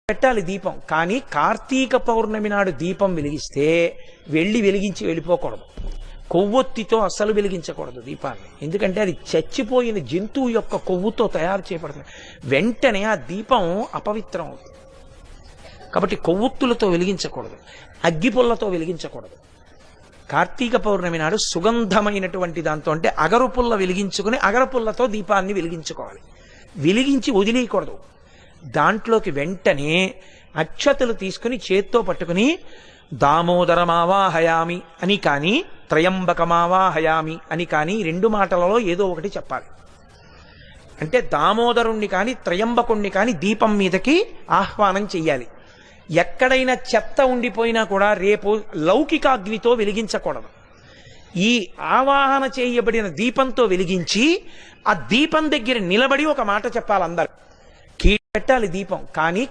పెట్టాలి దీపం. కానీ కార్తీక పౌర్ణమి నాడు దీపం వెలిగిస్తే వెలిగించి వెళ్ళిపోకూడదు. కొవ్వొత్తితో అస్సలు వెలిగించకూడదు దీపాన్ని. ఎందుకంటే అది చచ్చిపోయిన జంతువు యొక్క కొవ్వుతో తయారు చేయబడుతుంది. వెంటనే ఆ దీపం అపవిత్రం అవుతుంది. కాబట్టి కొవ్వొత్తులతో వెలిగించకూడదు, అగ్గిపుల్లతో వెలిగించకూడదు. కార్తీక పౌర్ణమి నాడు సుగంధమైనటువంటి దాంతో, అంటే అగరుపుల్ల వెలిగించుకుని అగరపుల్లతో దీపాన్ని వెలిగించుకోవాలి. వెలిగించి వదిలేయకూడదు. దాంట్లోకి వెంటనే అక్షతలు తీసుకుని చేత్తో పట్టుకుని దామోదరమావాహయామి అని కానీ త్రయంబకమావాహయామి అని కానీ రెండు మాటలలో ఏదో ఒకటి చెప్పాలి. అంటే దామోదరుణ్ణి కానీ త్రయంబకుణ్ణి కానీ దీపం మీదకి ఆహ్వానం చెయ్యాలి. ఎక్కడైనా చెత్త ఉండిపోయినా కూడా రేపు లౌకికాగ్నితో వెలిగించకూడదు. ఈ ఆవాహన చేయబడిన దీపంతో వెలిగించి ఆ దీపం దగ్గర నిలబడి ఒక మాట చెప్పాలి అందరు. పెట్టాలి దీపం. కానీ